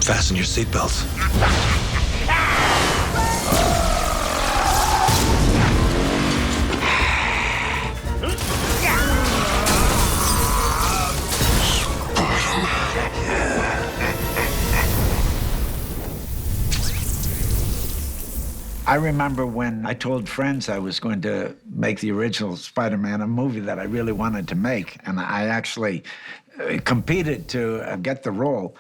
Fasten your seatbelts. I remember when I told friends I was going to make the original Spider-Man, a movie that I really wanted to make, and I actually competed to get the role.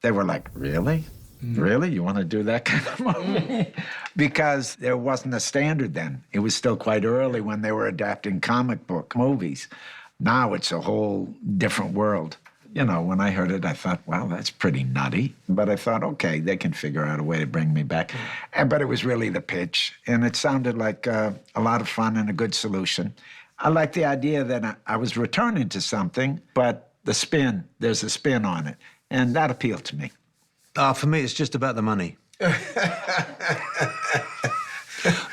They were like, really? Really? You want to do that kind of movie? Because there wasn't a standard then. It was still quite early when they were adapting comic book movies. Now it's a whole different world. You know, when I heard it, I thought, wow, that's pretty nutty. But I thought, okay, they can figure out a way to bring me back. But it was really the pitch. And it sounded like a lot of fun and a good solution. I liked the idea that I was returning to something, but there's a spin on it. And that appealed to me. For me, it's just about the money.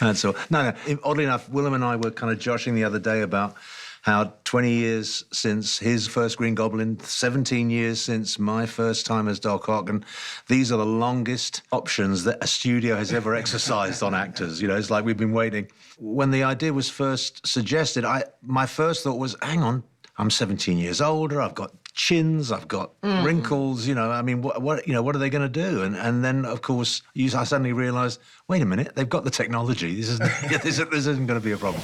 That's all. No, oddly enough, Willem and I were kind of joshing the other day about how 20 years since his first Green Goblin, 17 years since my first time as Doc Ock, and these are the longest options that a studio has ever exercised on actors. You know, it's like we've been waiting. When the idea was first suggested, my first thought was, hang on, I'm 17 years older, I've got chins, I've got wrinkles, you know, I mean, what are they going to do? And then, of course, I suddenly realised, wait a minute, they've got the technology. This isn't going to be a problem.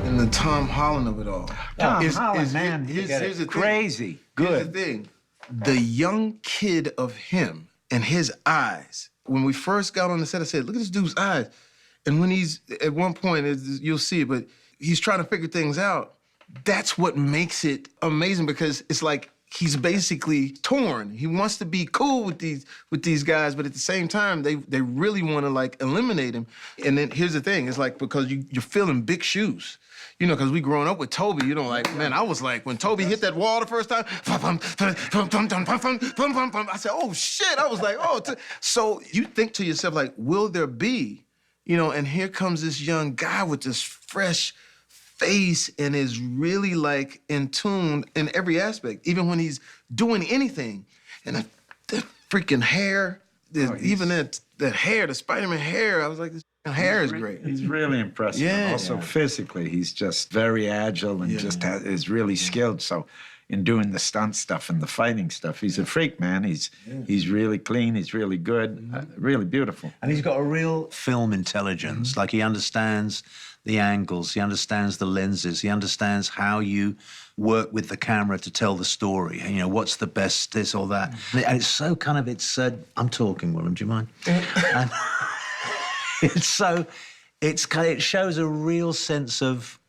And the Tom Holland of it all. Tom Holland, man, here's the thing. Crazy. Good. Here's the thing. The young kid of him and his eyes, when we first got on the set, I said, look at this dude's eyes. And when he's, at one point, you'll see it, but he's trying to figure things out. That's what makes it amazing, because it's like he's basically torn. He wants to be cool with these guys, but at the same time, they really want to, like, eliminate him. And then here's the thing. It's like, because you're filling big shoes. You know, because we growing up with Toby, you know, like, man, I was like, when Toby hit that wall the first time, I said, oh, shit. I was like, oh. So you think to yourself, like, will there be, you know, and here comes this young guy with this fresh face and is really, like, in tune in every aspect, even when he's doing anything. And that freaking hair, even that hair, the Spiderman hair, I was like, this hair is great. He's really impressive. Yeah. Also, physically, he's just very agile and is really skilled. So in doing the stunt stuff and the fighting stuff, he's a freak, man. He's really clean. He's really good. Really beautiful. And he's got a real film intelligence. Like, he understands the angles. He understands the lenses. He understands how you work with the camera to tell the story. You know, what's the best this or that. And it's so kind of, I'm talking, Willem, do you mind? And it shows a real sense of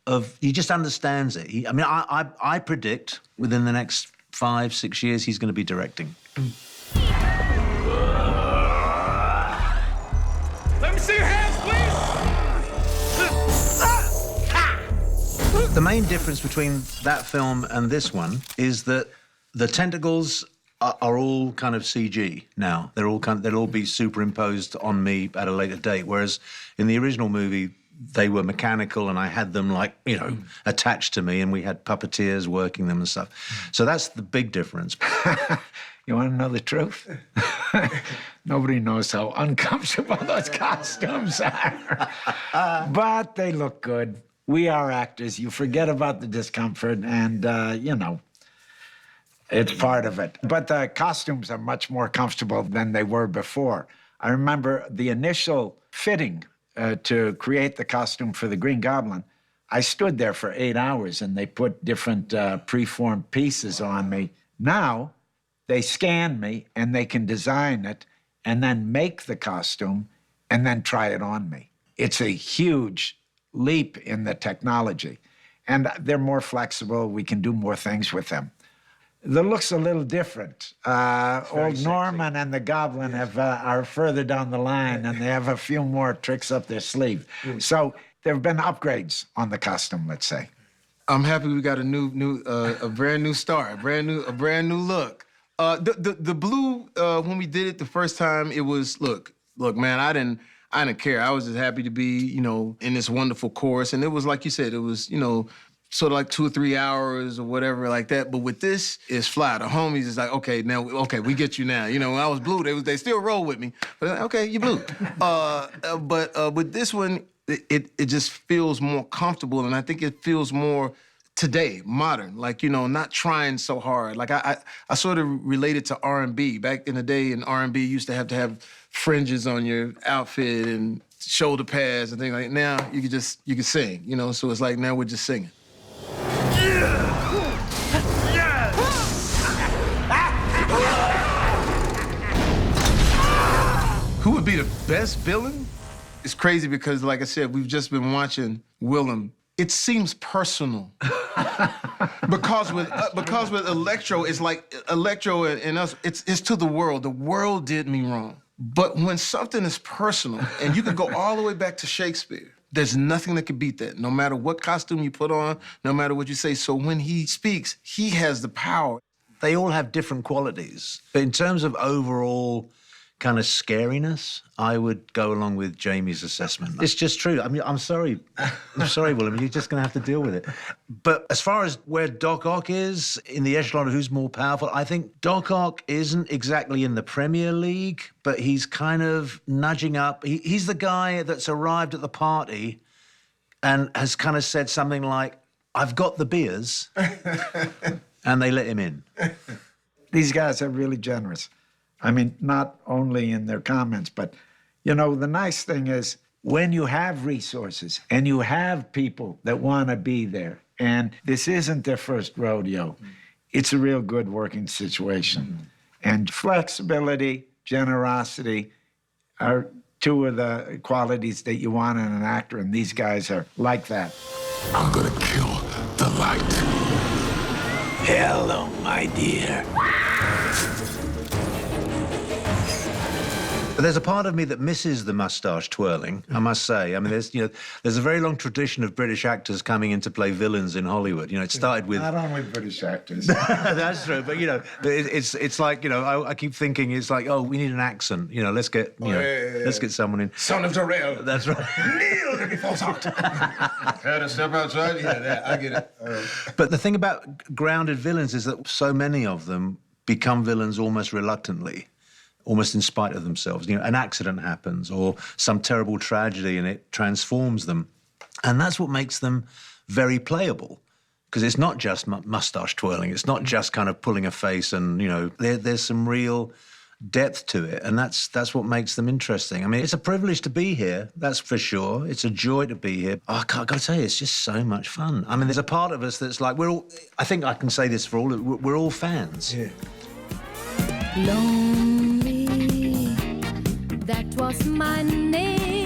he just understands it. I predict within the next 5-6 years he's going to be directing. Let me see your hands, please. The main difference between that film and this one is that the tentacles are all kind of CG now. They'll all be superimposed on me at a later date. Whereas in the original movie, they were mechanical, and I had them, like, you know, attached to me, and we had puppeteers working them and stuff. So that's the big difference. You want to know the truth? Nobody knows how uncomfortable those costumes are. But they look good. We are actors. You forget about the discomfort, and, you know, it's part of it. But the costumes are much more comfortable than they were before. I remember the initial fitting to create the costume for the Green Goblin. I stood there for 8 hours, and they put different preformed pieces on me. Now, they scan me, and they can design it, and then make the costume, and then try it on me. It's a huge leap in the technology. And they're more flexible. We can do more things with them. The look's a little different. Old Norman and the Goblin are further down the line, and they have a few more tricks up their sleeve. So there have been upgrades on the costume, let's say. I'm happy we got a brand new star, a brand new look. The blue, when we did it the first time, it was look, man, I didn't care. I was just happy to be, you know, in this wonderful chorus, and it was like you said, it was, you know, sort of like 2 or 3 hours or whatever like that. But with this, it's fly. The homies is like, okay, we get you now. You know, when I was blue, they still roll with me. But like, okay, you blue. But with this one, it just feels more comfortable, and I think it feels more today, modern, like, you know, not trying so hard. Like I sort of related to R&B. Back in the day in R&B, you used to have fringes on your outfit and shoulder pads and things like that. Now you can sing, you know, so it's like now we're just singing. Who would be the best villain? It's crazy because, like I said, we've just been watching Willem. It seems personal. because with Electro, it's like Electro and us, it's to the world. The world did me wrong. But when something is personal, and you can go all the way back to Shakespeare, there's nothing that can beat that, no matter what costume you put on, no matter what you say. So when he speaks, he has the power. They all have different qualities. But in terms of overall kind of scariness, I would go along with Jamie's assessment. It's just true. I mean, I'm sorry, Willem, you're just going to have to deal with it. But as far as where Doc Ock is in the echelon of who's more powerful, I think Doc Ock isn't exactly in the Premier League, but he's kind of nudging up. He's the guy that's arrived at the party and has kind of said something like, I've got the beers, and they let him in. These guys are really generous. I mean, not only in their comments, but, you know, the nice thing is when you have resources and you have people that want to be there, and this isn't their first rodeo, it's a real good working situation. And flexibility, generosity are two of the qualities that you want in an actor, and these guys are like that. I'm gonna kill the light. Hello, my dear. But there's a part of me that misses the mustache twirling, I must say. I mean, there's a very long tradition of British actors coming in to play villains in Hollywood. You know, it started with... Not only British actors. That's true, but, you know, it's like, you know, I keep thinking it's like, oh, we need an accent. You know, let's get, let's get someone in. Son of Darrell. That's right. Kneel if he falls out. Had to step outside? Yeah, I get it. But the thing about grounded villains is that so many of them become villains almost reluctantly, almost in spite of themselves. You know, an accident happens or some terrible tragedy and it transforms them. And that's what makes them very playable, because it's not just mustache twirling. It's not just kind of pulling a face and, you know, there's some real depth to it. And that's what makes them interesting. I mean, it's a privilege to be here, that's for sure. It's a joy to be here. Oh, I gotta tell you, it's just so much fun. I mean, there's a part of us that's like, I think I can say this for all, we're all fans. Yeah. Lonely, that was my name.